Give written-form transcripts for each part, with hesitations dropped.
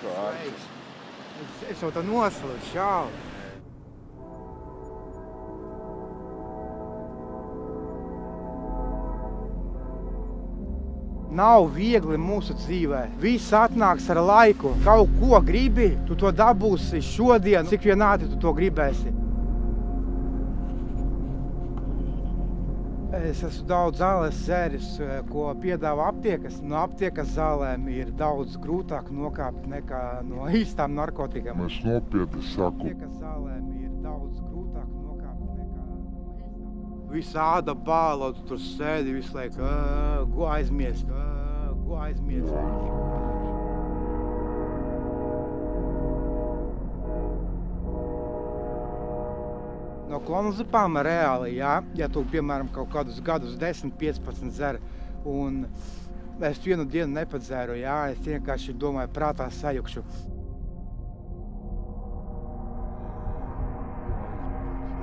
Sveiks. Es jau tā noslēdzu, čau. Nav viegli mūsu dzīvē. Viss atnāks ar laiku. Kaut ko gribi, tu to dabūsi šodien, cik vien ātri tu to gribēsi. Es esmu daudz zāles dzēris, ko piedāvā aptiekas. No aptiekas zālēm ir daudz grūtāk nokāpt nekā no īstām narkotikām. Es nopietni saku. Aptiekas zālēm ir daudz grūtāk nokāpt nekā no īstām. Visa āda bāla, tu tur sēdi visu laiku, ko aizmirst, ko aizmirst. No klonazepama reāli, jā, ja tu, piemēram, kaut kādus gadus 10, 15 dzer, un es vienu dienu nepadzēru, jā, es vienkārši domāju, prātā sajukšu.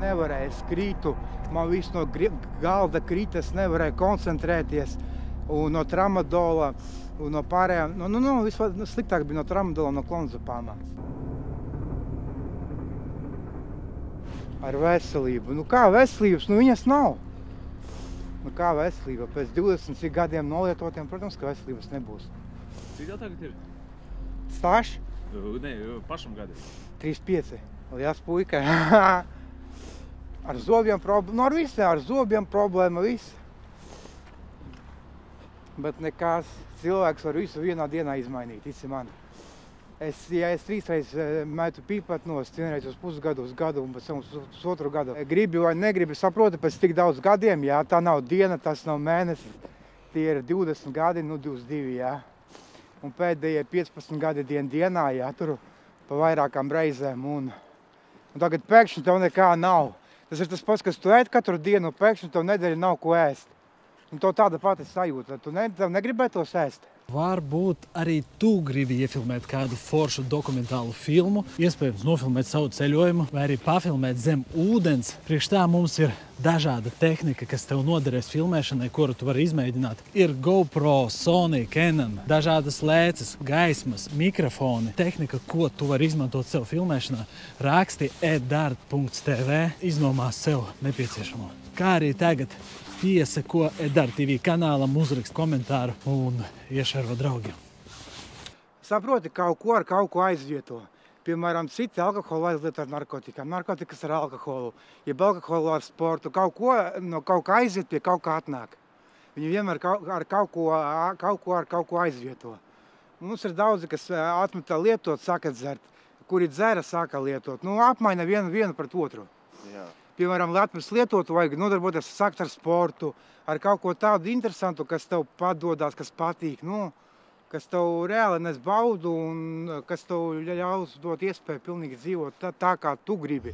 Nevarēju, es krītu, man viss no galda krīt, es nevarēju koncentrēties, un no tramadola, un no pārējām, vispār sliktāk bija no tramadola, no klonazepama. Ar veselību. Nu kā veselības? Nu viņas nav. Nu kā veselība? Pēc 20 gadiem nolietotiem, protams, ka veselības nebūs. Cik tev tagad ir? Stāšs? Nē, pašam gadi. 35. Liels puika. Ar zobiem problēma. Nu ar visiem, ar zobiem problēma, viss. Bet nekās. Cilvēks var visu vienā dienā izmainīt, tici man. Ja es 3 reizes metu pīpatnos, 1 reizi uz pusgadu, uz gadu un pēc tam uz otru gadu. Gribi vai negribi, saproti, pēc tik daudz gadiem, jā, tā nav diena, tas nav mēnesis. Tie ir 20 gadi, 22, jā. Un pēdējie 15 gadi dienā, jā, tur pa vairākām reizēm. Un tagad pēkšņi tev nekā nav. Tas ir tas pats, kas tu ēd katru dienu, un pēkšņi tev nedēļa nav ko ēst. Un tev tāda pati sajūta, tev negribētos ēst. Varbūt arī tu gribi iefilmēt kādu foršu dokumentālu filmu, iespējams nofilmēt savu ceļojumu vai arī pafilmēt zem ūdens. Priekš tā mums ir dažāda tehnika, kas tev noderēs filmēšanai, kuru tu vari izmēģināt. Ir GoPro, Sony, Canon, dažādas lēces, gaismas, mikrofoni. Tehnika, ko tu vari izmantot sev filmēšanā, raksti edart.tv, iznomā sev nepieciešamo. Kā arī tagad pieseko Edart TV kanālam, uzrakst komentāru un iešervo draugiem. Saproti, kaut ko ar kaut ko aizvieto. Piemēram, citi alkoholu aizlieto ar narkotikām, narkotikas ar alkoholu, jeb alkoholu ar sportu. Kaut ko no kaut kā aiziet, pie kaut kā atnāk. Viņi vienmēr ar kaut ko aizvieto. Mums ir daudzi, kas atmetā lietot, sāka dzert. Kuri dzēra, sāka lietot. Nu, apmaina vienu pret otru. Jā. Piemēram, lai atmest lietotu, vajag nodarboties sākt ar sportu, ar kaut ko tādu interesantu, kas tev padodās, kas patīk, kas tev reāli nes baudu un kas tev ļaus dot iespēju pilnīgi dzīvot tā kā tu gribi.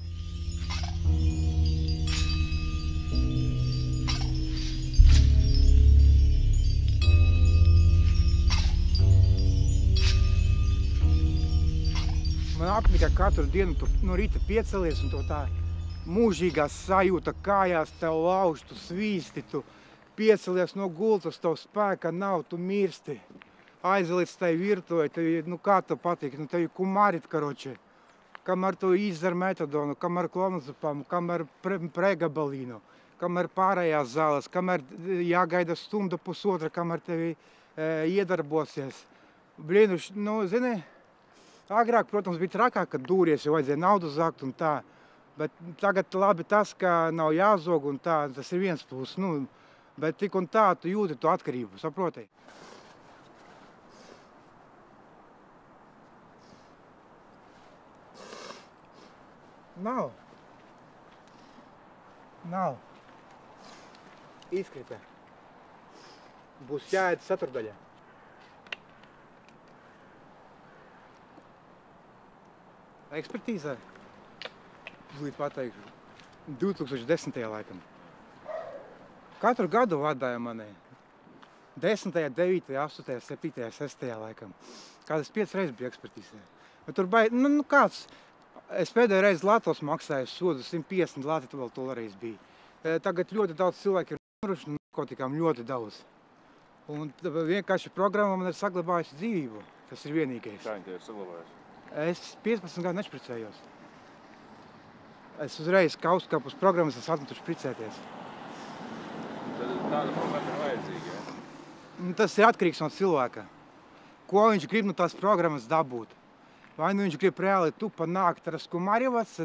Man apnika katru dienu, tu no rīta piecelies un to tā mūžīgā sajūta kājās tev lauž, tu svīsti, tu piecelies no gultas, tev spēka nav, tu mirsti. Aizliec tai virtuvei, kā tev patīk, tev kumarit, karoči. Kamēr tu izdzer metadonu, kamēr klonazepamu, kamēr pregabalīnu, kamēr pārējās zāles, kamēr jāgaida stunda pusotra, kamēr tevi iedarbosies. Blin, zini, agrāk, protams, bija trakāk, kad dūries, jo vajadzēja naudu zakt un tā. Bet tagad labi tas, ka nav jāzog un tā, tas ir viens puses, bet tik un tā tu jūti to atkarību, saproti? Nav. Izkrita. Būs jāiet ceturdaļā. Ekspertīzē. Līdz pateikšu, 2010. laikam. Katru gadu vadāja mani. 10., 9., 8., 7., 6. laikam. Kādas 5 reizes bija ekspertīzē. Bet tur kāds, es pēdējo reizi Latvijas maksāju sodu 150 lati, vēl toreiz bija. Tagad ļoti daudz cilvēku ir miruši no narkotikām, ļoti daudz. Un vienkārši programma man ir saglabājusi dzīvību. Tas ir vienīgais. Kā viņi tie ir saglabājuši? Es 15 gadu nešpricējos. Es uzreiz kauskapus programmas, es atmetu špricēties. Tad tāda programma ir vajadzīga, ja? Tas ir atkarīgs no cilvēka. Ko viņš grib no tās programmas dabūt? Vai nu viņš grib reāli tu panākt ar Skumarjevas,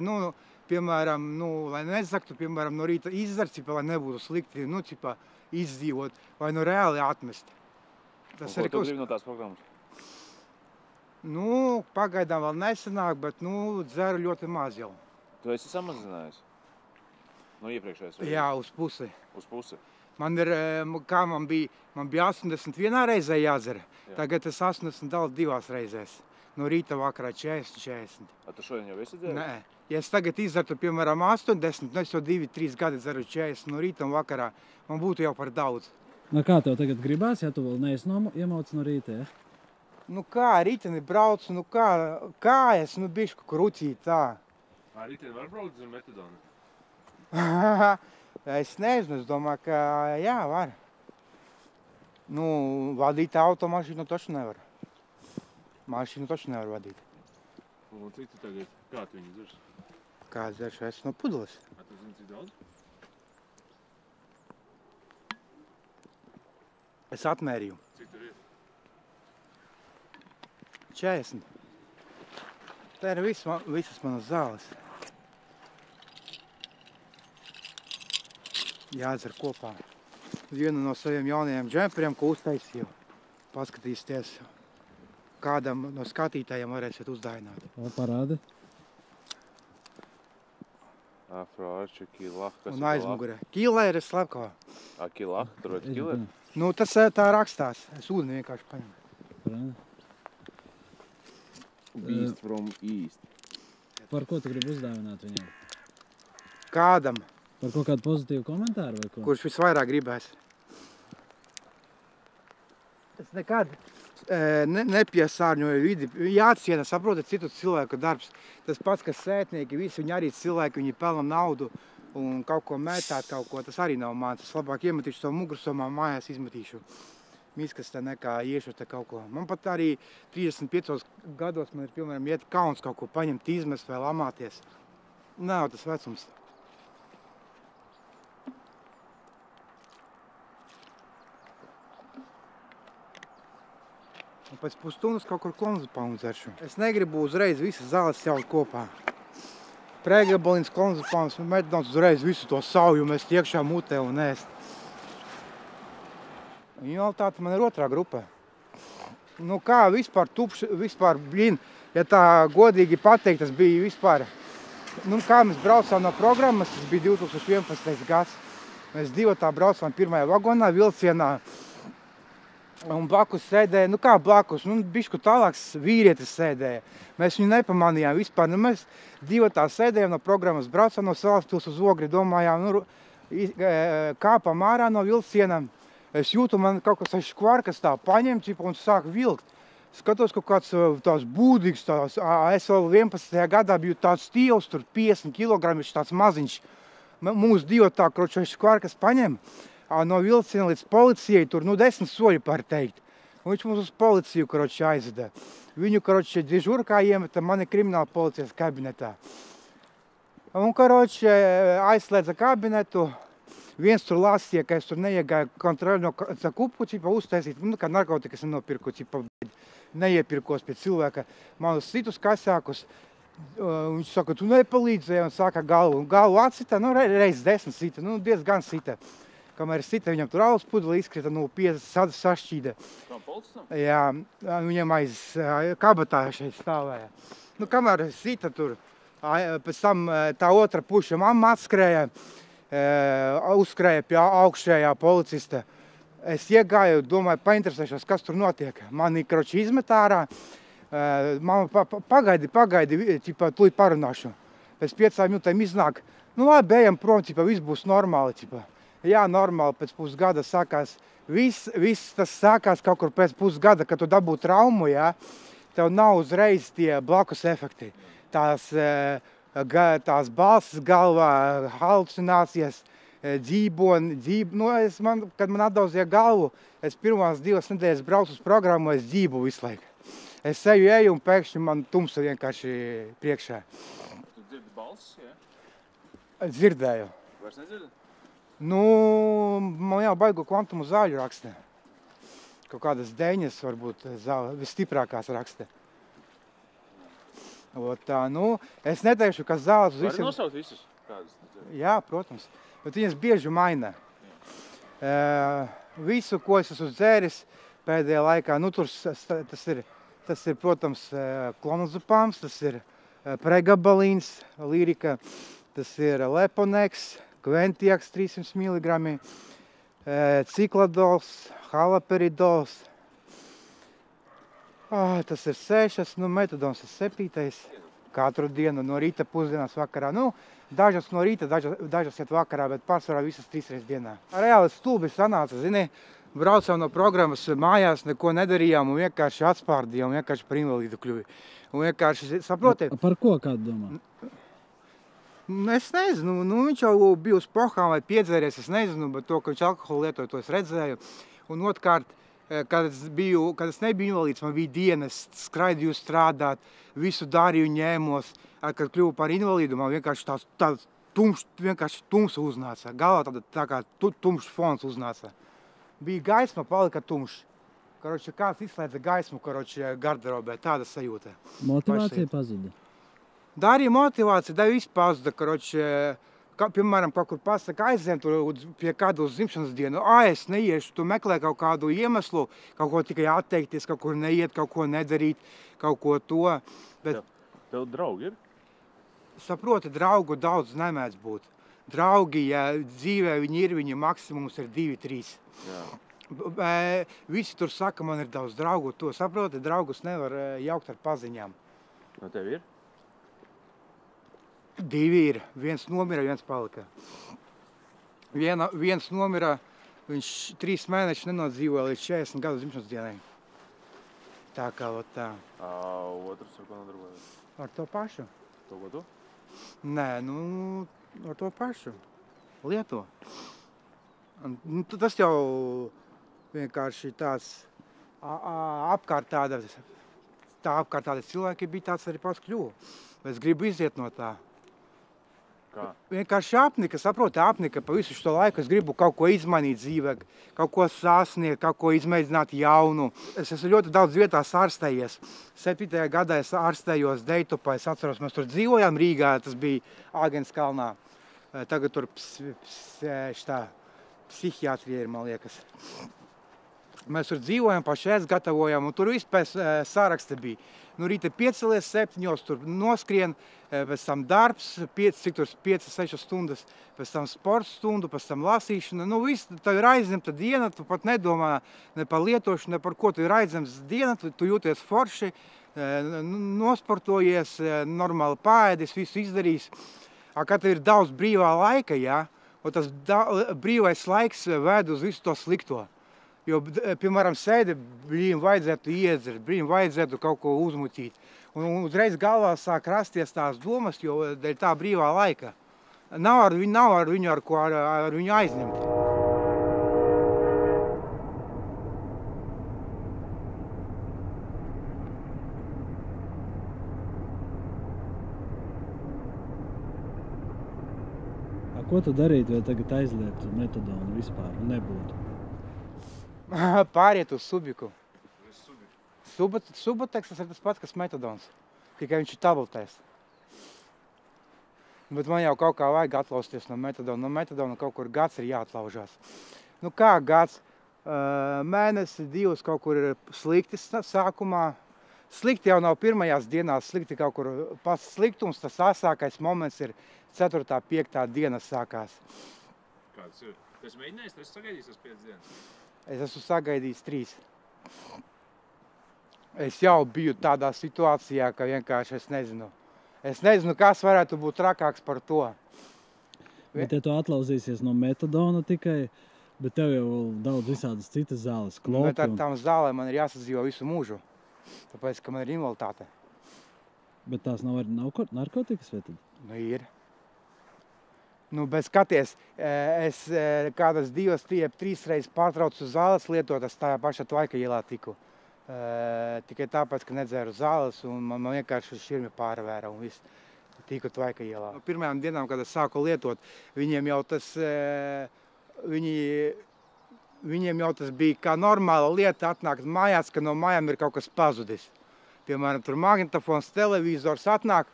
piemēram, lai nezaktu, piemēram, no rīta izdzert, lai nebūtu slikti, izdzīvot, vai reāli atmest. Tas ko tu gribi no tās programmas? Pagaidām vēl nesanāk, bet, dzeru ļoti maz jau. Tu esi samazinājis? No iepriekšējās reizes? Jā, uz pusi. Uz pusi? Man bija 81 reizē jādzer, tagad es 82 reizēs. No rīta vakarā 40. Tu šodien jau esi dzēris? Nē. Ja es tagad izzertu, piemēram, 80, es jau 2-3 gadi dzeru 40 no rīta un vakarā, man būtu jau par daudz. Kā tev tagad gribās, ja tu vēl neesi iemocis no rīta, ja? Kā riteni braucu, kājas, bišku kruķī tā. Riteni var braukt zem metadona? Es nezinu, es domāju, ka jā, var. Vadīt automašīnu taču nevar. Mašīnu taču nevar vadīt. Un cik tu tagad, kā tu viņu dzers? Kā dzeršu? Es no pudeles. Tu zini, cik daudz? Es atmērīju. Cik tur ir? 40. Tā ir visas manas zāles. Jādzer kopā. Vienu no saviem jaunajiem džemperiem, ko uztaisīju. Paskatīsties, kādam no skatītājiem varēsiet uzdāvināt. Parādi. Afroarči, Kilach, kas Un aizmugurē. Kīlēri ir slepkavā. Kilach, tur vajag Kileri? Tas tā rakstās. Es ūdeni vienkārši paņemu. Parādi. Beast from East. Par ko tu gribi uzdāvināt viņam? Kādam, Par kaut kādu pozitīvu komentāru vai ko? kurš visvairāk gribēs. Es nekad nepiesārņoju vidi. Jāciena, saprotat, citu cilvēku darbs. Tas pats, kas sētnieki, visi viņi arī cilvēki, viņi pelna naudu un kaut ko mētāt, tas arī nav mans. Es labāk iemetīšu savu mugursomā, mājās izmetīšu. Miskastē nekā iešu te kaut ko. Man pat arī 35 gados man ir, piemēram, iet kauns kaut ko paņemt, izmest vai lamāties. Nav tas vecums. Un pēc pusstundas kaut kur klonzepānu dzeršu. Es negribu uzreiz visas zāles jaukt kopā. Pregabalins, klonzepāns, metadons uzreiz visu to sauju mest iekšā mutē un ēst. Invaliditāte man ir otrā grupa. Kā vispār, ja tā godīgi pateikt, tas bija vispār, kā mēs braucām no programmas, tas bija 2011. gads. Mēs divatā braucām pirmajā vagonā, vilcienā, un blakus sēdēja, blakus, bišku tālāks vīrietis sēdēja. Mēs viņu nepamanījām vispār, mēs divatā sēdējām no programmas, braucām no Salaspils uz Ogri, domājām, kāpām ārā no vilciena. Es jūtu, man kaut kas aiz škvarkas tā paņem un sāk vilkt. Skatos, kaut kāds tās būdīgs, es vēl 11. gadā biju tāds stīvs, tur 50 kg, tāds maziņš. Mūsu divatā, aiz škvarkas paņem no vilciena līdz policijai, tur 10 soļi par teikt. Un viņš mums uz policiju, aizveda. Viņu, dižurkā iemeta mani krimināla policijas kabinetā. Un, aizslēdza kabinetu. Viens tur lasīja, ka es tur neiegāju kontroli no kupu, uztaisīt, kā narkotikas nenopirku, neiepirkos pie cilvēka manus citus kasākus. Viņš saka, tu nepalīdzēji, un sāka galvu atsita, reiz 10 sita, diezgan sita. Kamēr sita, viņam tur alus pudeli izkrita, 50 sašķīda. Kam policistam? Jā, viņam aiz kabatā šeit stāvēja. Kamēr sita tur, pēc tam tā otra puša mamma atskrēja, uzskrēja pie augšējā policista. Es iegāju, domāju, painteresēšos, kas tur notiek. Mani, izmet ārā. Mamma, pagaidi, tūlīt parunāšu. Pēc 5 minūtēm iznāk. Labi, ejam prom, viss būs normāli. Jā, normāli, pēc pusgada sākās. Viss tas sākās kaut kur pēc pusgada, kad tu dabū traumu, jā. Tev nav uzreiz tie blakus efekti. Tās balsis galvā, halucinācijas, kad man atdauzīja galvu, es pirmās 2 nedēļas braucu uz programmu, es dzību visu laiku. Es eju un pēkšņi man tumsa vienkārši priekšā. Tu dzirdi balsis, jā? Es dzirdēju. Vairs nedzirdi? Nu, man jau baigo kvantumu zāļu raksta. Kaut kādas deņas varbūt visstiprākās raksta. Tā, nu, es neteikšu, ka zāles uz Vari nosaukt visus? Kādas tu dzirdi? Jā, protams. Bet viņas bieži maina. Visu, ko es esmu dzēris pēdējā laikā, nu, tas ir, protams, klonazepams, tas ir pregabalīns, lirika, tas ir leponeks, kventiaks 300 mg, cikladols, halaperidols, tas ir 6, nu, metadons ir 7. Katru dienu no rīta, pusdienās, vakarā. Nu, dažas no rīta, dažas iet vakarā, bet pārsvarā visas 3 reizes dienā. Reāli stulbi sanāca, zini, braucām no programmas mājās, neko nedarījām un vienkārši atspārdījām, vienkārši par invalīdu kļuvi. Un vienkārši, saprotiet? Par ko kādu domā? Es nezinu, nu, viņš jau bija uz pohām vai piedzēries, es nezinu, bet to, ka viņš alkoholu lietoja, to es redzēju. Un otrkārt, kad es nebiju invalīds, man bija dienas, skraidīju strādāt, visu darīju, ņēmos. Kad kļuvu par invalīdu, man vienkārši tāds tumsa uznāca. Galvā tā kā tumšs fons uznāca. Bija gaisma, palika tumšs. Karoči, kāds izslēdza gaismu, garderobē, tāda sajūta. Motivācija pazuda? Darīja motivācija, da viss pazuda, piemēram, kaut kur pasaka, aiziem tur pie kādu uz dzimšanas dienu. Es neiešu, tu meklē kaut kādu iemeslu, kaut ko tikai atteikties, kaut kur neiet, kaut ko nedarīt, kaut ko to. Bet, Tev draugi ir? saproti, draugu daudz nemēdz būt. Draugi, ja dzīvē viņi ir, viņa maksimums ir 2-3. Jā. Visi tur saka, man ir daudz draugu. To saproti, draugus nevar jaukt ar paziņām. No tev ir? 2 ir. Viens nomira, viens palika. Viens nomira, viņš 3 mēnešus nenodzīvoja līdz 40 gadu dzimšanas dienai. Tā kā tā. Otrs ar ko nodarbojas? Ar to pašu? To ko tu? Nē, nu, ar to pašu. Lieto. Nu, tas jau vienkārši tāds apkārt tādi cilvēki bija tāds arī pats kļuvu. Es gribu iziet no tā. Kā? Vienkārši apnika, saproti, apnika pa visu šo laiku. Es gribu kaut ko izmainīt dzīvē, kaut ko sasniegt, kaut ko izmēģināt jaunu. Es esmu ļoti daudz vietās ārstējies. 7. gadā es ārstējos Deitupā. Es atceros, mēs tur dzīvojām Rīgā, tas bija Āgenskalnā. Tagad tur psihiatrija ir, man liekas. Mēs tur dzīvojam, pašēs gatavojam, un tur vispēc sāraksti bija. Nu, rīta 5:07, tur noskrien, pēc tam darbs, 5-6 stundas, pēc tam sports stundu, pēc tam lasīšana. Nu, viss, tev ir aizņemta diena, tu pat nedomā ne par lietošanu, ne par ko. Tu ir aizņemts diena, tu jūties forši, nosportojies, normāli paēdis, visu izdarījis. Kad tev ir daudz brīvā laika, ja, un tas brīvais laiks ved uz visu to slikto. Jo, piemēram, sēdi, brīm vajadzētu iedzert, brīm vajadzētu kaut ko uzmuķīt. Un uzreiz galvā sāk rasties tās domas, jo dēļ tā brīvā laika. Nav ar viņu ar viņu aizņemt. Ko tu darītu, ja tagad aizliegtu metadonu vispār un nebūtu? Pāriet uz subiku. Subuteks tas ir tas pats, kas metadons. Tikai viņš ir tabletēs. Bet man jau kaut kā vajag atlausties no metadona. No metadona kaut kur gads ir jāatlaužās. Nu kā gads? Mēnesi, 2 kaut kur ir slikti sākumā. Slikti jau nav pirmajās dienās, slikti kaut kur pats sliktums. Tas asākais moments ir 4. 5. diena sākās. Kāds ir? Tu esi mēģinājis, tu esi sagaidījis tas 5 dienas? Es esmu sagaidījis 3. Es jau biju tādā situācijā, ka vienkārši es nezinu. Es nezinu, kas varētu būt trakāks par to. Bet ja tu atlauzīsies no metadona tikai, bet tev jau daudz visādas citas zāles, klopi. Bet ar tām zālēm man ir jāsadzīvo visu mūžu. Tāpēc, ka man ir invaliditāte. Bet tās nav narkotikas vai tad? Nu, ir. Nu, bet skaties, es kādas 2-3 reizes pārtraucu zāles lietot, es tajā pašā Tvaika ielā tiku. Tikai tāpēc, ka nedzēru zāles un man vienkārši šķirmi pārvēra un viss. Tīku Tvaika ielā. No pirmajām dienām, kad es sāku lietot, viņiem jau tas bija kā normāla lieta atnākt mājās, ka no mājām ir kaut kas pazudis. Piemēram, tur magnetofons, televizors atnāk,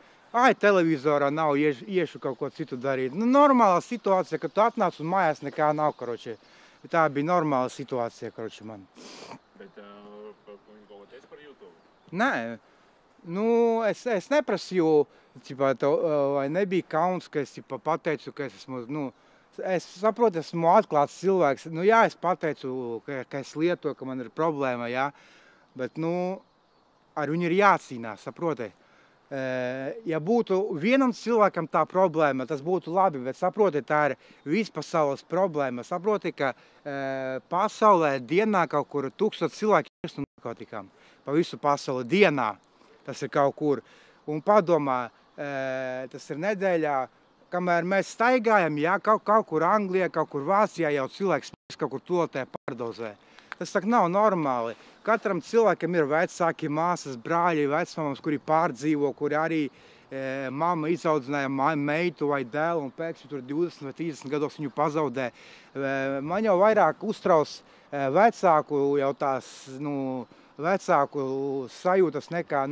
televizorā nav, iešu kaut ko citu darīt. Nu, normāla situācija, kad tu atnāc un mājās nekā nav, karoči. Tā bija normāla situācija, karoči, man. Bet viņi kaut ko teica par YouTube? Nē, nu, es neprasīju, vai nebija kauns, ka es pateicu, ka es esmu, es saprotu, esmu atklāts cilvēks. Nu, jā, es pateicu, ka es lietoju, ka man ir problēma, jā, bet, ar viņu ir jācīnās, saproti. Ja būtu vienam cilvēkam tā problēma, tas būtu labi, bet saproti, tā ir vispasaules problēma. Saproti, ka pasaulē dienā kaut kur 1000 cilvēki ies no narkotikām. Pa visu pasauli dienā tas ir kaut kur. Un padomā, tas ir nedēļā, kamēr mēs staigājam, jā, kaut kur Anglijā, kaut kur Vācijā jau cilvēks kaut kur tolotē pārdozē. Tas tak nav normāli. Katram cilvēkam ir vecāki, māsas, brāļi, vecmāmas, kuri pārdzīvo, kuri arī mamma izaudzināja meitu vai dēlu un pēkšņi tur 20 vai 30 gados viņu pazaudē. Man jau vairāk uztrauc vecāku jau tās, vecāku sajūtas nekā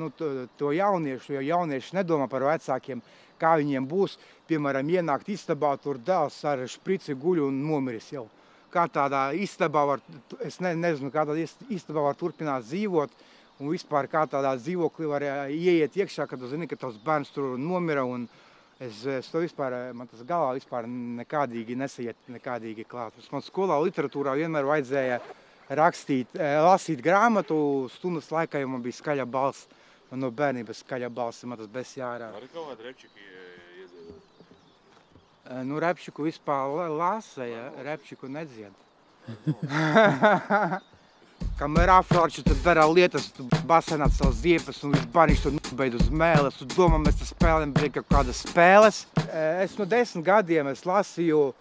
to jauniešu, jo jaunieši nedomā par vecākiem, kā viņiem būs, piemēram, ienākt istabā, tur dēls ar šprici guļu un nomiris jau. Kā tādā istabā var, es nezinu, kā tādā istabā var turpināt dzīvot un vispār kā tādā dzīvoklī var ieiet iekšā, kad tu zini, ka tavs bērns tur nomira un es to vispār, man tas galā vispār nekādīgi nesaiet nekādīgi klāt. Man skolā literatūrā vienmēr vajadzēja lasīt grāmatu, stundas laikā, jo man bija skaļa balss, man no bērnības skaļa balss, man tas bez jārā. Var kaut kādu repčiki iedziedāt? Repšiku vispār lasa, ja? Repšiku nedzied. Kamēr afroči tad dara lietas, tu basenāt savas ziepes un viss baniņš tu nobeid uz mēles, tu domā, mēs te spēlēm bija kaut kādas spēles. Es no 10 gadiem es lasīju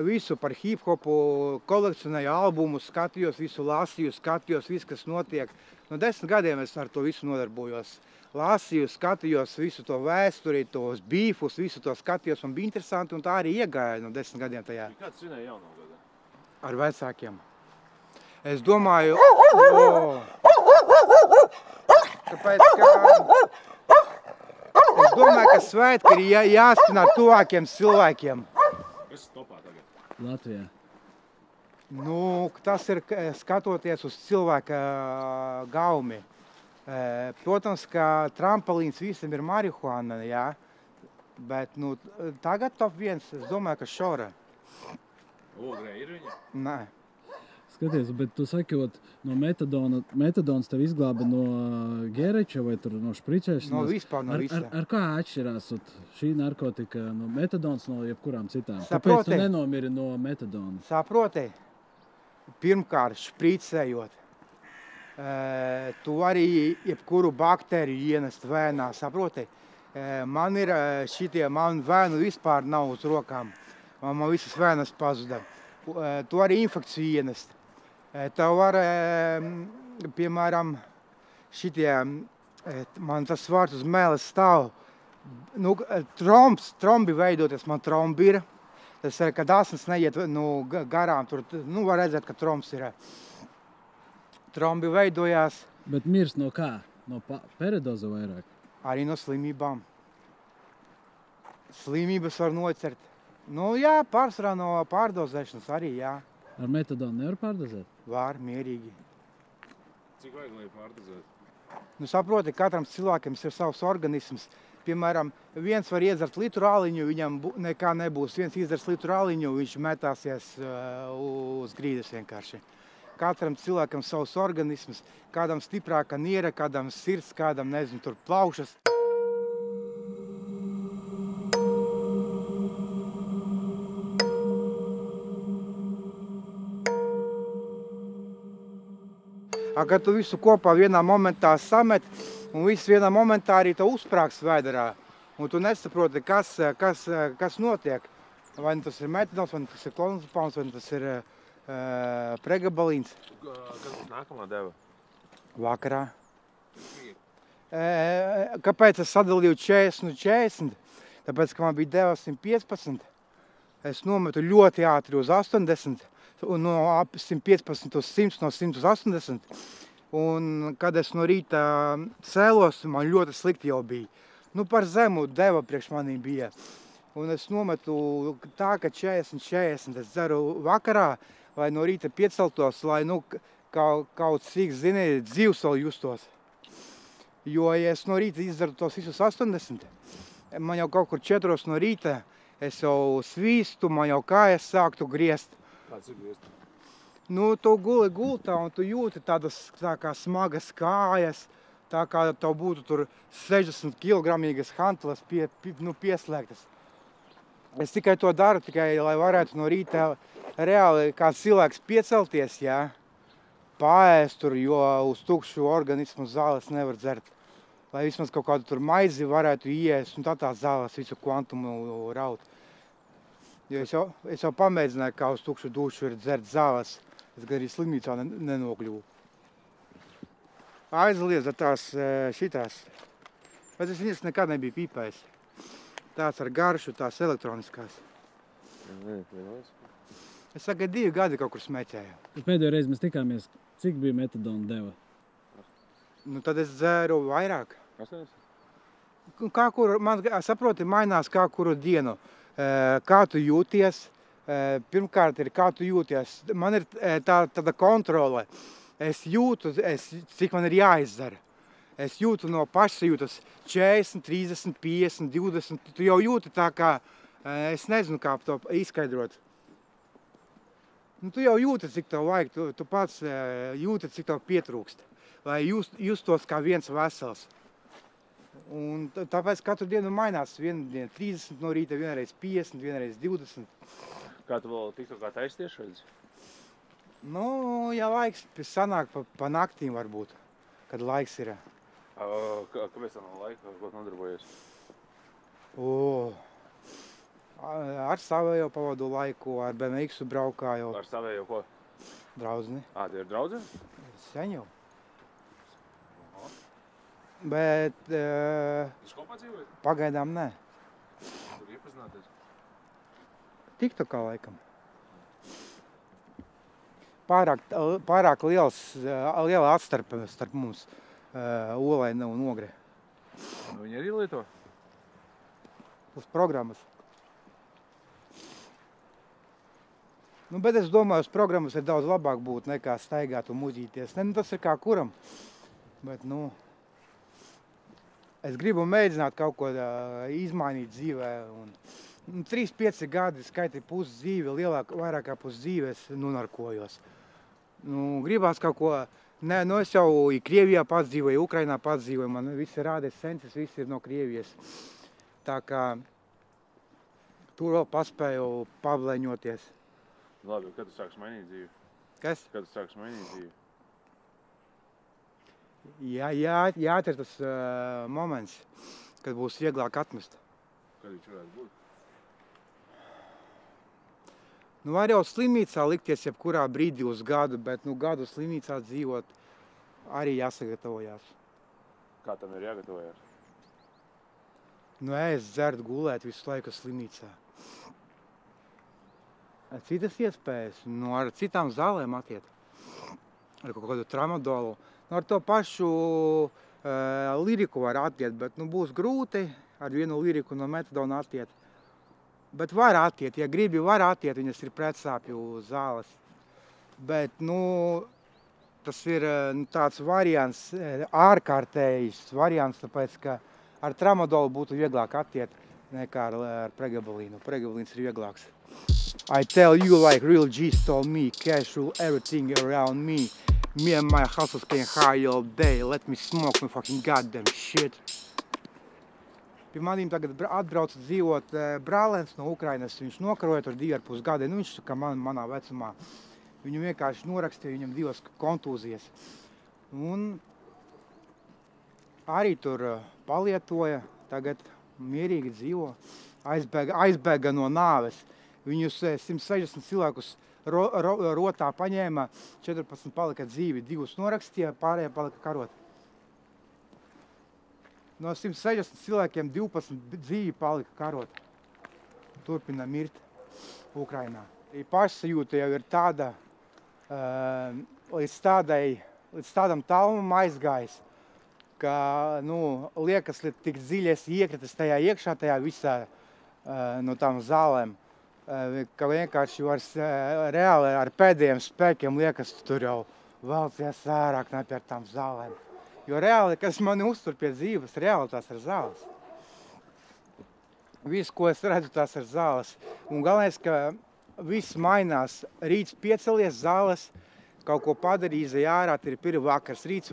visu par hip-hopu, kolekcionēju albumus, skatījos, visu lasīju, skatījos, visu, kas notiek. No 10 gadiem es ar to visu nodarbojos. Lasīju, skatījos visu to vēsturi, tos bīfus, visu to skatījos, man bija interesanti un tā arī iegāja no 10 gadiem tajā. Kāds svinēja jauno gadu? Ar vecākiem. Es domāju, ka svētki ir jāsvin ar tuvākiem cilvēkiem. Kas topā tagad? Latvijā. Tas ir skatoties uz cilvēka gaumi. Protams, ka trampolīns visam ir marihuana, jā, bet tagad top 1, es domāju, ka šora. Ogrē ir viņa? Nē. Skaties, bet tu sakot, no metadons tev izglāba no gēreča vai tur no špricēšanas? No vispār no visa. Ar kā atšķirās šī narkotika no metadons no jebkurām citām? Saproti. Kāpēc tu nenomiri no metadona? Saproti, pirmkārt špricējot. Tu arī jebkuru baktēriju ienest vēnā, saproti? Man ir man vēnu vispār nav uz rokām. Man visas vēnas pazuda. Tu arī infekciju ienest. Tev var, piemēram, man tas vārds uz mēles stāv. Trombi veidoties, man trombi ir. Tas ir, kad asins neiet garām, tur var redzēt, ka trombs ir. Trombi veidojās. Bet mirst no kā? No peridoza vairāk? Arī no slimībām. Slimības var nocert. Jā, pārsvarā no pārdozēšanas arī, jā. Ar metadonu nevar pārdozēt? Var, mierīgi. Cik vajag, lai pārdozētu? Saproti, katram cilvēkam ir savs organisms. Piemēram, viens var iedzert litru aliņu, viņam nekā nebūs. Viens iedzers litru aliņu, viņš metāsies uz grīdas vienkārši. Katram cilvēkam savs organisms, kādam stiprāka niera, kādam sirds, kādam, nezinu, tur plaušas. Kad tu visu kopā vienā momentā samet, un viss vienā momentā arī tev uzsprāgs vēderā, un tu nesaproti, kas notiek. Vai tas ir metadons, vai tas ir klonazepams, vai tas ir pregabalīns. Kas būs nākamā deva? Vakarā. Kāpēc es sadalīju 40 un 40? Tāpēc, ka man bija 915. Es nometu ļoti ātri uz 80, un no 115 uz 100, no 100 uz 80. Un, kad es no rīta cēlos, man ļoti slikti jau bija. Nu, par zemu deva priekš manī bija. Un es nometu tā, ka 40 es dzeru vakarā, lai no rīta pieceltos, lai, nu, kaut cik, zini, dzīvs vēl justos. Jo, ja es no rīta izdzeru tos visus 80, man jau kaut kur 4 no rīta, es jau svīstu, man jau kājas sāktu griezt. Kāds ir griezt? Nu, tu guli gultā un tu jūti tādas tā kā smagas kājas, tā kā tev būtu tur 60 kilogramīgas hanteles pieslēgtas. Es tikai to daru, lai varētu no rīta reāli kāds cilvēks piecelties, jā, paēst tur, jo uz tukšu organismu zāles nevar dzert. Lai vismaz kaut kādu tur maizi varētu iest un tā zāles visu kvantumu raut. Jo es jau pamēģināju, kā uz tukšu dušu ir dzert zāles. Es gan arī slimnīcā nenokļuvu. Aizliedza tās šitās. Bet es viņas nekad nebiju pīpējis. Tāds ar garšu, tās elektroniskās. Es saku, 2 gadi kaut kur smēķēju. Pēdējo reizi mēs tikāmies, cik bija metadona deva? Nu, tad es dzēru vairāk. 8? Kā kur, man saproti, mainās kā kuru dienu. Kā tu jūties? Pirmkārt ir, kā tu jūties. Man ir tāda kontrole. Es jūtu, cik man ir jāizdara. Es jūtu no pašsajūtas 40, 30, 50, 20. Tu jau jūti tā kā, es nezinu, kā to izskaidrot. Nu, tu jau jūti, cik tev vajag. Tu pats jūti, cik tev pietrūkst. Lai justos kā viens vesels. Un tāpēc katru dienu mainās. Vienu dienu 30 no rīta, vienreiz 50, vienreiz 20. Kā tu vēl tiktu kā taisties šodien? Nu, ja laiks sanāk pa naktīm varbūt, kad laiks ir. Kāpēc tā nav laika? Ko nodarbojies? Ar savējo pavadu laiku, ar BMX-u braukāju. Ar savējo ko? Draudzeni. Tie ir draudzeni? Sen jau. Bet Jūs kopā dzīvojat? pagaidām nē. Tur iepazināties? Tiktu kā laikam. Pārāk liela atstarpe starp mums, Olaina un Ogre. Viņi arī lieto? Uz programmas. Nu, bet es domāju, uz programmas ir daudz labāk būt nekā staigāt un muģīties. Ne, nu, tas ir kā kuram. Bet, nu, es gribu mēģināt kaut ko izmainīt dzīvē. Un 3-5 gadi skaiti pusi dzīve, vairāk kā pusi dzīve es nunarkojos. Nu, gribās kaut ko, nē, nu es jau Krievijā pats dzīvoju, Ukrainā pats dzīvoju, man visi rādes sences, visi ir no Krievijas. Tā kā tur vēl paspēju pavleņoties. Labi, kad tu sāks mainīt dzīvi? Kas? Kad tu sāks mainīt dzīvi? Jāatver tas moments, kad būs vieglāk atmest. Kad viņš varētu būt? Nu, var jau slimnīcā likties jebkurā brīdī uz gadu, bet gadu slimnīcā dzīvot arī jāsagatavojās. Kā tam ir jāgatavojās? Nu, ēst, dzert, gulēt visu laiku slimnīcā. Citas iespējas, ar citām zālēm atiet. Ar kaut kādu tramadolu. Ar to pašu liriku var atiet, bet būs grūti ar vienu liriku no metadona atiet. Bet var atiet, ja gribi, var atiet, viņas ir pretsāpju zāles. Bet, tas ir tāds variants, ārkārtējs variants, tāpēc, ka ar tramadolu būtu vieglāk atiet nekā ar pregabalīnu. Pregabalīns ir vieglāks. I tell you like real G's told me, casual everything around me. Me and my hustles getting high all day, let me smoke my fucking goddamn shit. Pie manīm tagad atbrauc dzīvot brālēns no Ukrainas, viņš nokaroja tur 2,5 gadi, viņš kā manā vecumā. Viņu vienkārši norakstīja, viņam 2 kontūzijas. Un arī tur palietoja, tagad mierīgi dzīvo, aizbēga no nāves. Viņus 160 cilvēkus rotā paņēma, 14 palika dzīvi, 2 norakstīja, pārējie palika karot. No 160 cilvēkiem 12 dzīvi palika karot. Turpina mirt Ukrainā. Pašsajūta jau ir tāda, līdz tādam tālumam aizgājis, ka, liekas, tik dziļi esi iekritis tajā iekšā, tajā visā no tām zālēm, ka vienkārši reāli ar pēdējiem spēkiem liekas, tu tur jau valcies ārāk ne par tām zālēm. Jo reāli, kas mani uztur pie dzīves, reāli tās ir zāles. Viss, ko es redzu, tās ir zāles. Un galvenais, ka viss mainās. Rīts piecelies zāles, kaut ko padarīs, ārā ir vakars, rīts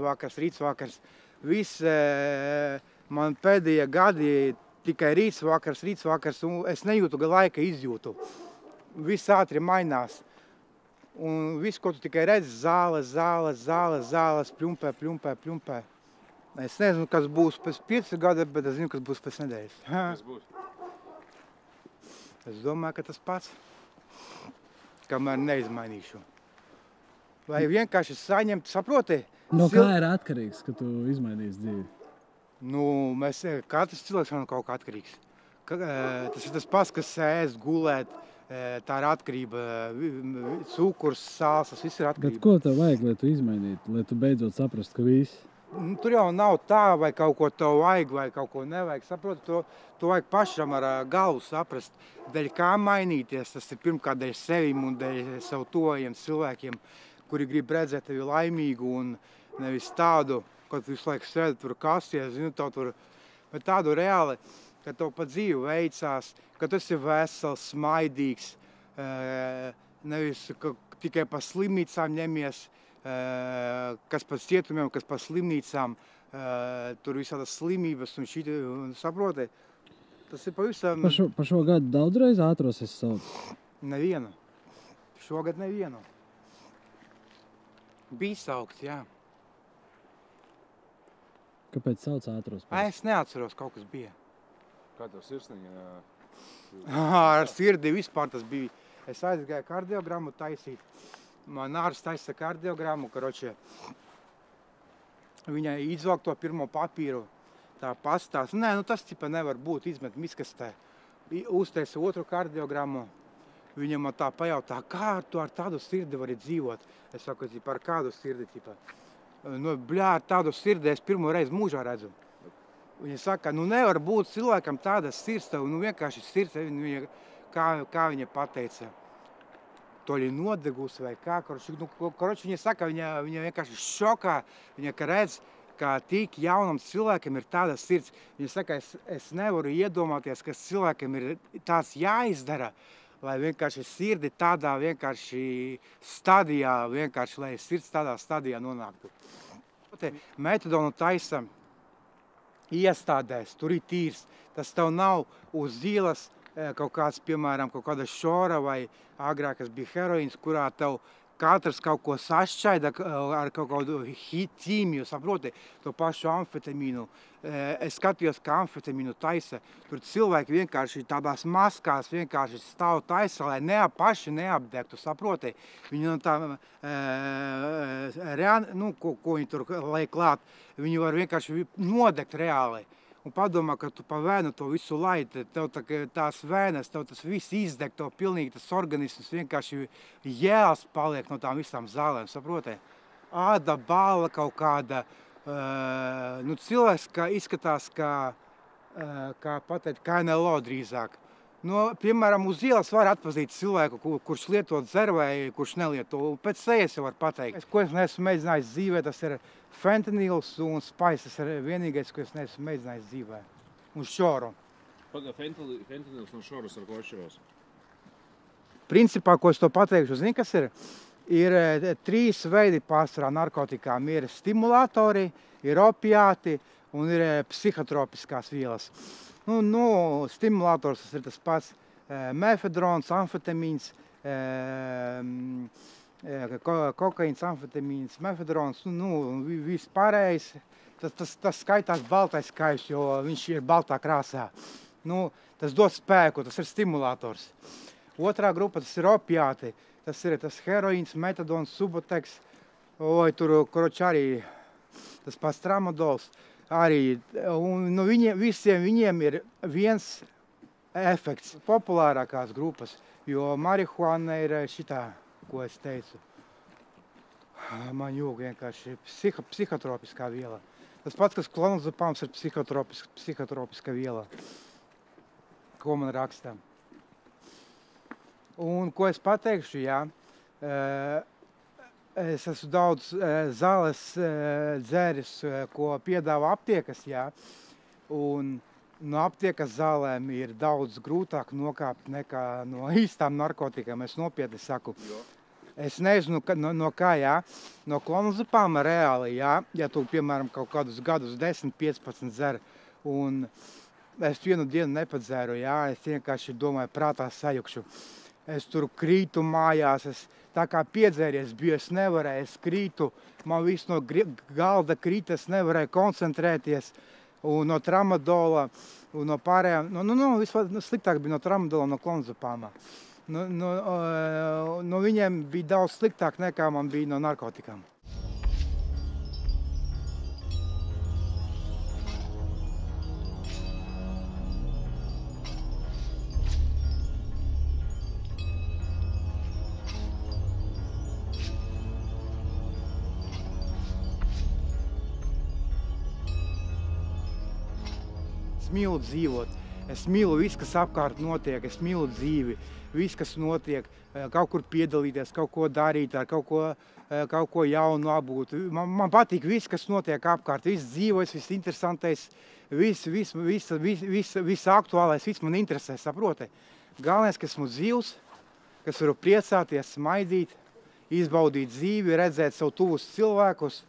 vakars. Viss man pēdējie gadi tikai rīts vakars, un es nejūtu laika izjūtu. Viss ātri mainās. Un viss, ko tu tikai redzi, zāles, pļumpē. Es nezinu, kas būs pēc 5 gada, bet es zinu, kas būs pēc nedēļas. Kas būs? Es domāju, ka tas pats, kamēr neizmainīšu. Vai vienkārši saņemt, saproti? No kā ir atkarīgs, ka tu izmainīsi dzīvi? Katrs cilvēks ir no kaut kā atkarīgs. Tas ir tas pats, kas ēst, gulēt. Tā ir atkarība, cukurs, sāls, tas viss ir atkarība. Bet ko tev vajag, lai tu izmainītu, lai tu beidzot saprast, ka viss? Tur jau nav tā, vai kaut ko tev vajag, vai kaut ko nevajag. Saproti, to vajag pašam ar galvu saprast. Dēļ kā mainīties, tas ir pirmkārt dēļ sevim un dēļ sev tojiem cilvēkiem, kuri grib redzēt tevi laimīgu un nevis tādu, ka tu visu laiku sēdi tur kasties, bet tādu reāli, ka tev pa dzīvi veicās, ka tu esi vesels, smaidīgs, nevis tikai pa slimnīcām ņemies, kas pa cietumiem, kas pa slimnīcām, tur visādas slimības un saproti, tas ir pavisam... Pa šo gadu daudzreiz ātros esi sauc? Nevienu. Šogad nevienu. Bija saukts, jā. Kāpēc sauc ātros? Es neatceros, kaut kas bija. Kā tev sirsniņa? Ar sirdi vispār tas bija. Es aizgāju kardiogrammu taisīt. Man ārsts taisa kardiogrammu, karoči. Viņai izvelk to pirmo papīru, tā pastās. Nē, tas tipa nevar būt, izmet miskastē. Uztaisa otru kardiogrammu. Viņa man tā pajautā, kā tu ar tādu sirdi vari dzīvot? Es saku, ar kādu sirdi, tipa. Ar tādu sirdi es pirmo reizi mūžā redzu. Viņa saka, nevar būt cilvēkam tāda sirds, vienkārši sirds, kā viņa pateica, toļi nodegus vai kā. Viņa saka, viņa vienkārši šokā, viņa redz, ka tik jaunam cilvēkam ir tāda sirds. Viņa saka, es nevaru iedomāties, ka cilvēkam ir tāds jāizdara, lai vienkārši sirdi tādā vienkārši stadijā, lai sirds tādā stadijā nonāktu. Metadonu taisa iestādēs, tur ir tīrs. Tas tev nav uz ielas kaut kāds, piemēram, kaut kāda šora vai agrāk, kas bija heroīns, kurā tev katrs kaut ko sašķaida ar kaut kādu ķīmiju, saproti, to pašu amfetamīnu. Es skatījos, kā amfetamīnu taisa. Tur cilvēki vienkārši tādās maskās vienkārši stāv taisa, lai paši neapdegtu, saproti. Viņi no tā, ko viņi tur lai klāt, viņi var vienkārši nodegt reāli. Un padomā, ka tu pa vēnu to visu laidi, tev tās vēnes, tev tas viss izdeg, tev pilnīgi tas organisms vienkārši jēls paliek no tām visām zālēm, saproti? Āda, bāla kaut kāda, cilvēks izskatās kā pateikt, kā NLO drīzāk. Piemēram, uz ielas var atpazīt cilvēku, kurš lieto dzer vai kurš nelieto. Pēc sejas jau var pateikt. Ko es neesmu mēģinājis dzīvē, tas ir fentanils un spaiss. Tas ir vienīgais, ko es neesmu mēģinājis dzīvē. Un šoru. Paga, fentanils no šoras ar ko atšķiros? Principā, ko es to pateikšu, zini, kas ir? Ir 3 veidi pārsvarā narkotikām. Ir stimulatori, ir opiāti un ir psihotropiskās vielas. Stimulators tas ir tas pats mefedrons, amfetamīns, kokaīns, amfetamīns, mefedrons, viss pārējais. Tas skaitās baltais skaips, jo viņš ir baltā krāsā. Tas dod spēku, tas ir stimulators. Otrā grupa tas ir opiāti. tas ir tas heroīns, metadons, suboteks, vai tur, koroč arī tas pats tramadols. Arī, un no visiem viņiem ir viens efekts, populārākās grupas, jo marihuana ir šitā, ko es teicu. Man jūg vienkārši psihotropiskā viela. Tas pats, kas klonazepams ir psihotropiska viela, ko man rakstā. Un ko es pateikšu, jā, es esmu daudz zāles dzēris, ko piedāvā aptiekas, jā, un no aptiekas zālēm ir daudz grūtāk nokāpt nekā no īstām narkotikām. Es nopietni saku. Es nezinu, no kā, jā, no klonazepama reāli, jā, ja tu, piemēram, kaut kādus gadus 10, 15 dzer, un es vienu dienu nepadzēru, jā, es vienkārši domāju, prātā sajukšu. Es tur krītu mājās, es tā kā piedzēries biju, es nevarēju, es krītu, man viss no galda krīt, es nevarēju koncentrēties, un no tramadola, un no pārējām, vispār sliktāk bija no tramadola, no klonazepama. No viņiem bija daudz sliktāk nekā man bija no narkotikām. Es mīlu dzīvot, es mīlu visu, kas apkārt notiek, es mīlu dzīvi, viss, kas notiek, kaut kur piedalīties, kaut ko darīt, ar kaut ko jaunu apgūt. Man patīk viss, kas notiek apkārt, viss dzīvojas, viss interesantais, viss aktuālais, viss man interesē, saproti. Galvenais, ka esmu dzīvs, kas varu priecāties, smaidīt, izbaudīt dzīvi, redzēt savu tuvus cilvēkus,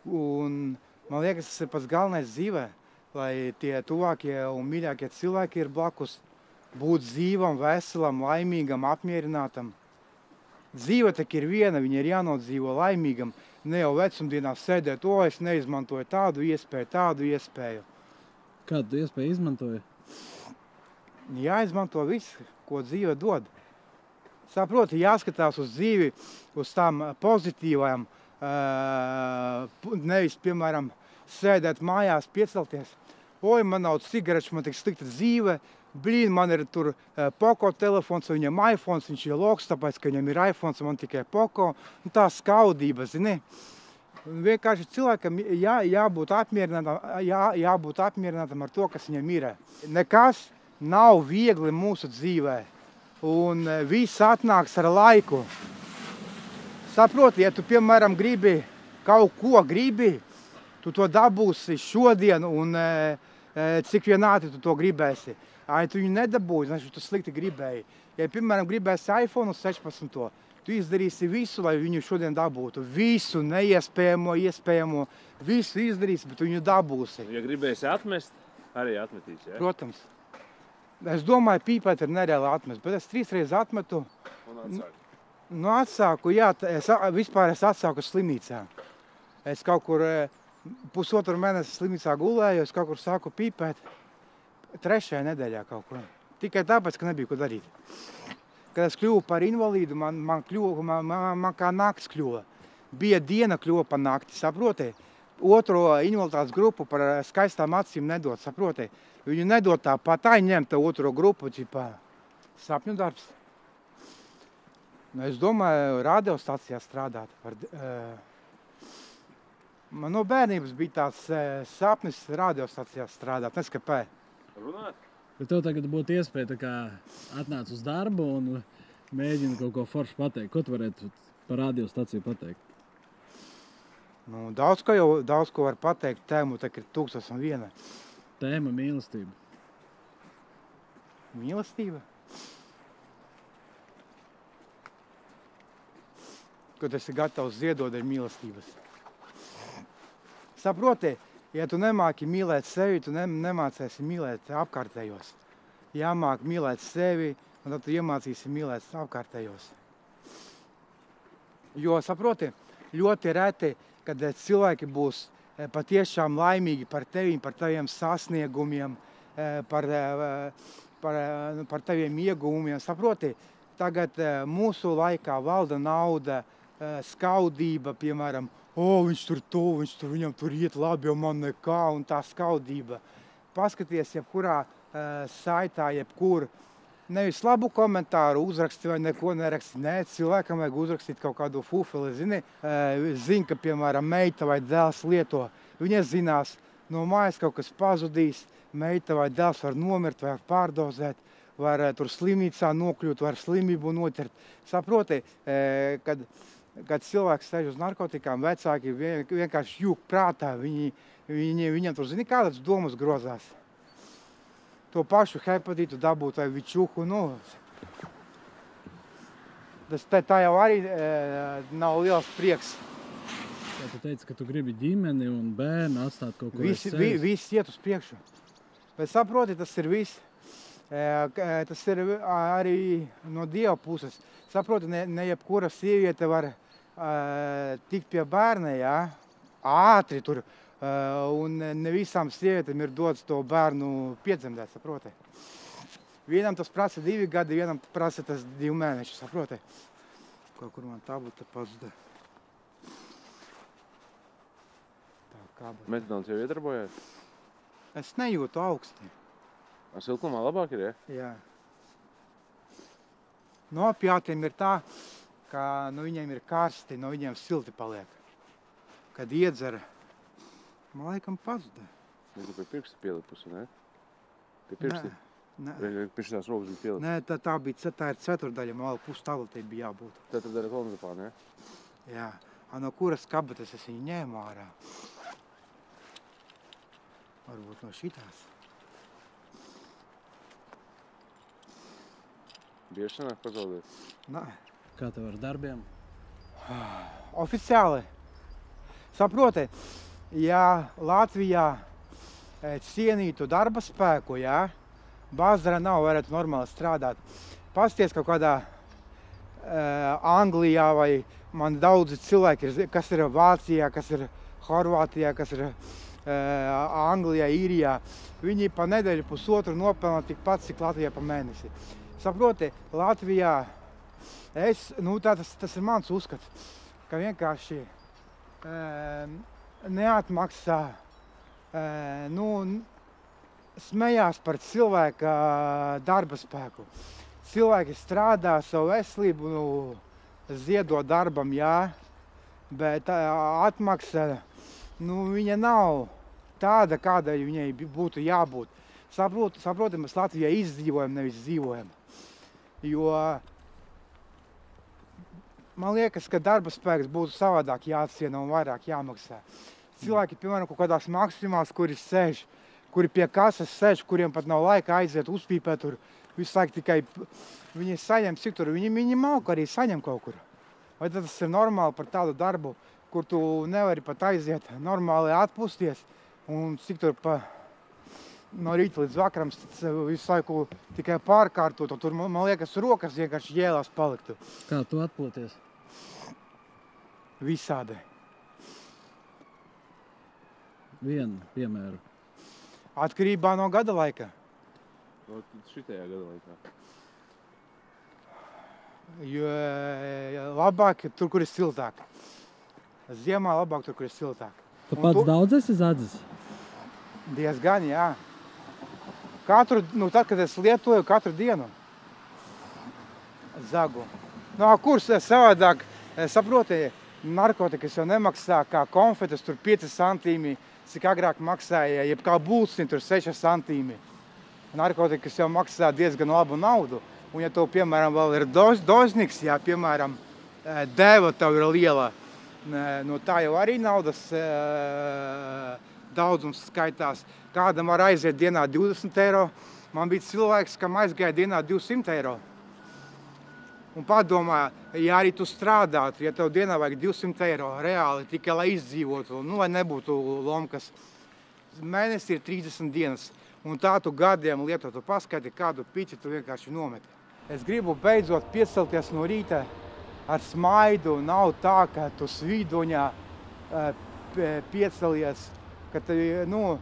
un man liekas, tas ir pats galvenais dzīvē. Lai tie tuvākie un mīļākie cilvēki ir blakus, būt dzīvam, veselam, laimīgam, apmierinātam. Dzīve tak ir viena, viņa ir jānodzīvo laimīgam, ne jau vecumdienā sēdēt, es neizmantoju tādu iespēju. Kādu iespēju izmantoji? Jāizmanto viss, ko dzīve dod. Saproti, jāskatās uz dzīvi, uz tām pozitīvajām, nevis, piemēram, sēdēt mājās, piecelties. Man nav cigaretes, man tik slikta dzīve. Man ir tur Poco telefons, viņam iPhones, viņš ir loks, tāpēc, ka viņam ir iPhones, man tikai Poco. Tā skaudība, zini. Vienkārši cilvēkam jābūt apmierinātam ar to, kas viņam ir. Nekas nav viegli mūsu dzīvē. Un viss atnāks ar laiku. Saproti, ja tu, piemēram, kaut ko gribi, tu to dabūsi šodien un cik vien ātri tu to gribēsi. Tu viņu nedabūji, znači tu slikti gribēji. Ja, piemēram, gribēsi iPhone 16, tu izdarīsi visu, lai viņu šodien dabūtu. Visu neiespējamo, iespējamo, visu izdarīsi, bet viņu dabūsi. Ja gribēsi atmest, arī atmetīsi, ja? Protams. Es domāju, pīpēt ir nereāli atmest, bet es 3 reizes atmetu. Un atsāku. Atsāku, jā, vispār es atsāku slimnīcā. Es kaut kur 1,5 mēnesi slimnīcā gulēju, es kaut kur sāku pīpēt 3. nedēļā kaut kur. Tikai tāpēc, ka nebija ko darīt. Kad es kļuvu par invalīdu, man kā nakts kļuva. Bija diena kļuva pa nakti, saproti? Otro invaliditātes grupu par skaistām acīm nedod, saproti? Viņu nedod tāpat, ņemt otro grupu, sapņu darbs. Es domāju, radiostacijā strādāt. Man no bērnības bija tāds sapnis radiostacijā strādāt, neskapē. Runāt? Bet tev tagad būtu iespēja tā kā atnāc uz darbu un mēģini kaut ko foršu pateikt. Ko tu varētu par radiostaciju pateikt? Daudz ko var pateikt, tēmu tak ir 1001. Tēma mīlestība. Mīlestība? Ko tu esi gatavs ziedot ar mīlestības? Saproti, ja tu nemāki mīlēt sevi, tu nemācēsi mīlēt apkārtējos. Jāmāk mīlēt sevi, un tad tu iemācīsi mīlēt apkārtējos. Jo, saproti, ļoti reti, kad cilvēki būs patiešām laimīgi par tevi, par taviem sasniegumiem, par taviem ieguvumiem. Saproti, tagad mūsu laikā valda nauda, skaudība, piemēram, viņš tur to, viņam tur iet labi, jo man nekā, un tā skaudība. Paskaties, jebkurā saitā, jebkur, nevis labu komentāru uzraksti vai neko neraksti. Nē, cilvēkam vajag uzrakstīt kaut kādu fufeli, zini, ka, piemēram, meita vai dēls lieto. Viņa zinās, no mājas kaut kas pazudīs, meita vai dēls var nomirt, var pārdozēt, var tur slimnīcā nokļūt, var slimību noķert. Saproti, kad cilvēks sēž uz narkotikām, vecāki vienkārši jūg prātā, viņam tur zini, kādas domas grozās. To pašu hepatītu dabūt vai vičuhu, tā jau arī nav liels prieks. Tu teici, ka tu gribi ģimeni un bērnu atstāt kaut ko aiz sevis. Viss iet uz priekšu. Bet saproti, tas ir viss. Tas ir arī no Dieva puses. Saproti, ne jebkura sieviete var tikt pie bērna, ātri tur. Un ne visām sievietēm ir dots to bērnu piedzemdēt, saproti. Vienam tas prasa 2 gadi, vienam prasa tas 2 mēneši, saproti. Kaut kur man tableta pazuda. Metadons jau iedarbojās? Es nejūtu augsti. Ar siltumā labāk ir, ja? Jā. No opiātiem ir tā, ka viņiem ir karsti, no viņiem silti paliek. Kad iedzer, man laikam pazuda. Tu pie pirksta pielipusi, ne? Pie pirksta? Nē. Pie šitās rokas bija pielipusi? Nē, tā ir ceturdaļa, man vēl pus tabletei bija jābūt. Ceturdaļa klonazepāna, ja? Jā. No kuras kabatas es viņu ņēmu ārā? Varbūt no šitās. Bieži sanāk pazaudēt? Nē. Kā tev ar darbiem? Oficiāli. Saproti, ja Latvijā cienītu darba spēku, Bāzara nav, varētu normāli strādāt. Pasties kaut kādā Anglijā vai man daudzi cilvēki, kas ir Vācijā, kas ir Horvātijā, kas ir Anglijā, Īrijā, viņi pa nedēļu pusotru nopelna tikpat, cik Latvijā pa mēnesi. Saproti, Latvijā tas ir mans uzskats, ka vienkārši neatmaksā, smējās par cilvēka darba spēku. Cilvēki strādā savu veselību, ziedo darbam, bet atmaksa, viņa nav tāda, kāda viņai būtu jābūt. Saproti, mēs Latvijā izdzīvojam, nevis dzīvojam. Jo man liekas, ka darba spēks būtu savādāk jāciena un vairāk jāmaksā. Cilvēki, piemēram, kaut kādās maksimās, kuri pie kases sēž, kuriem pat nav laika aiziet, uzpīpēt tur, visu laiku tikai viņi saņem, cik tur, viņi malku arī saņem kaut kur. Vai tas ir normāli par tādu darbu, kur tu nevari pat aiziet normāli atpūsties, un cik tur no rīta līdz vakaram visu laiku tikai pārkārtot, un tur, man liekas, rokas vienkārši jēlās paliktu. Kā tu atpūties? Visādi. Vienu piemēru. Atkarībā no gada laika. No šitajā gada laikā. Jo labāk tur, kur ir siltāk. Ziemā labāk tur, kur ir siltāk. Tu pats daudz esi zadzis? Diezgan, jā. Tad, kad es lietoju katru dienu zagu. Kurs savādāk, saproti, narkotikas jau nemaksā kā konfetes, tur 5 centīmi, cik agrāk maksāja, jeb kā būsni, tur 6 centīmi. Narkotikas jau maksā diezgan labu naudu. Un ja tev, piemēram, vēl ir dozniks, piemēram, deva tev ir liela, tā jau arī naudas daudzums skaitās. Kādam var aiziet dienā 20 eiro. Man bija cilvēks, kam aizgāja dienā 200 eiro. Un padomā, ja arī tu strādātu, ja tev dienā vajag 200 eiro reāli, tikai lai izdzīvotu, lai nebūtu lomkas. Mēnesi ir 30 dienas, un tā tu gadiem lietotu paskaiti, kādu piķi tu vienkārši nometi. Es gribu beidzot piecelties no rīta ar smaidu, nav tā, ka tu svīdoņā piecelies, ka tev,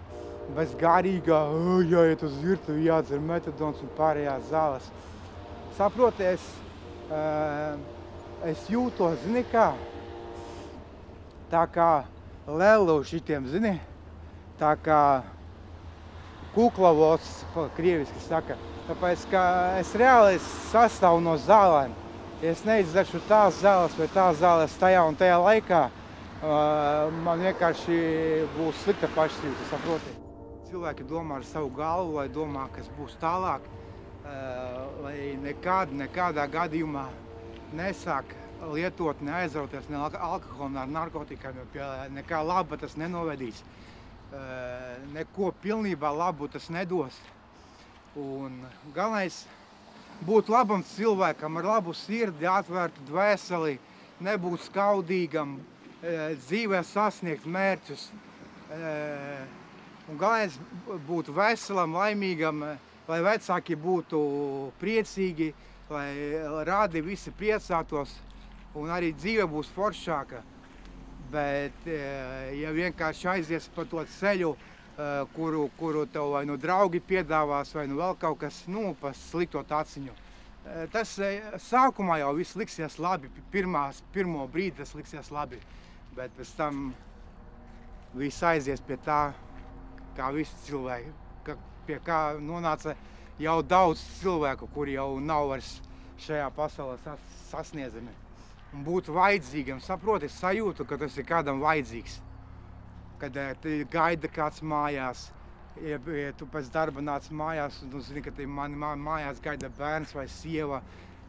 bez garīgā, jāiet uz virtuvi, jādzer metadons un pārējās zāles. Saproti, Es jūtos, zini kā, tā kā lelu šitiem, zini, tā kā kuklavots, krieviski saka. Tāpēc, ka es reāli sastāvu no zālēm. Es neizdaršu tās zāles vai tās zāles tajā un tajā laikā. Man vienkārši būs slikta pašsajūta, saproti. Cilvēki domā ar savu galvu, lai domā, kas būs tālāk, lai nekādā gadījumā nesāk lietot, neaizrauties ne alkoholu, ne narkotikām, jo nekā laba tas nenovedīs. Neko pilnībā labu tas nedos. Un galvenais būt labam cilvēkam, ar labu sirdi, atvērtu dvēseli, nebūt skaudīgam, dzīvē sasniegt mērķus. Un galvenais būt veselam, laimīgam, lai vecāki būtu priecīgi, lai rādi visi priecātos un arī dzīve būs foršāka. Bet, ja vienkārši aizies pa to ceļu, kuru tev vai nu draugi piedāvās, vai nu vēl kaut kas, pa slikto taciņu, tas sākumā jau viss liksies labi, pirmo brīdi tas liksies labi, bet pēc tam viss aizies pie tā, kā visi cilvēki, pie kā nonāca jau daudz cilvēku, kuri jau nav vairs šajā pasaulē sasniedzami. Un būt vajadzīgam, saproti, sajūtu, ka tas ir kādam vajadzīgs. Kad gaida kāds mājās, ja tu pēc darba nāc mājās un tu zini, ka mani mājās gaida bērns vai sieva,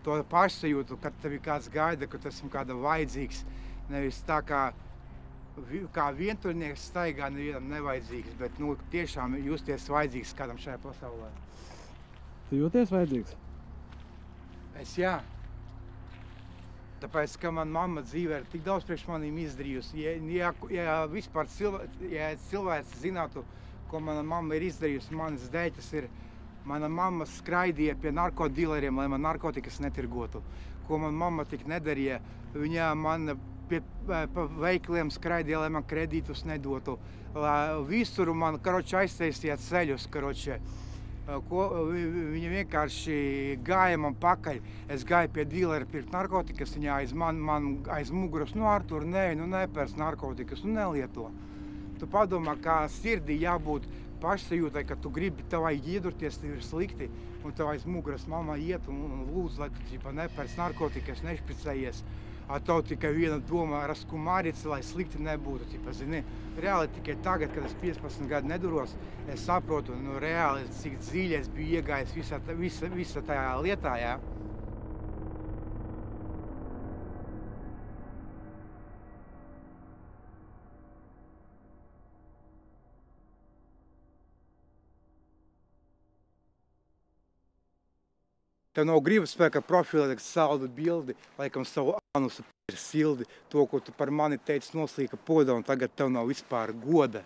to pašsajūtu, kad tevi kāds gaida, ka tas ir kādam vajadzīgs. Nevis tā kā vientuļnieks staigā nevienam nevajadzīgs, bet tiešām justies vajadzīgs kādam šajā pasaulē. Tu jūties vajadzīgs? Jā. Tāpēc, ka man mamma dzīvē ir tik daudz priekš manīm izdarījusi. Ja vispār cilvēks zinātu, ko mana mamma ir izdarījusi manas dēļ, tas ir, mana mamma skraidīja pie narkodīleriem, lai man narkotikas netirgotu. Ko man mamma tik nedarīja, viņa man pa veikaliem skraidīja, lai man kredītus nedotu. Visur man, aiztaisīja ceļus, Viņa vienkārši gāja man pakaļ. Es gāju pie dīlera pirkt narkotikas, viņa man aiz muguras, Artur, nepērc narkotikas, nelieto. Tu padomā, kā sirdī jābūt pašsajūtai, ka tu gribi tevai iedurties, tev ir slikti, un tev aiz muguras mamma iet un lūdz, lai tu nepērc narkotikas, nešpicējies. Tev tikai viena doma ar skumārici, lai slikti nebūtu. Zini, reāli tikai tagad, kad es 15 gadu neduros, es saprotu, reāli, cik dziļi es biju iegājis visā tajā lietā, jā. Tev nav gribas spēka profilē saldu bildi, laikam savu anusu ir sildi, to, ko tu par mani teici, noslīka podā, un tagad tev nav vispār goda.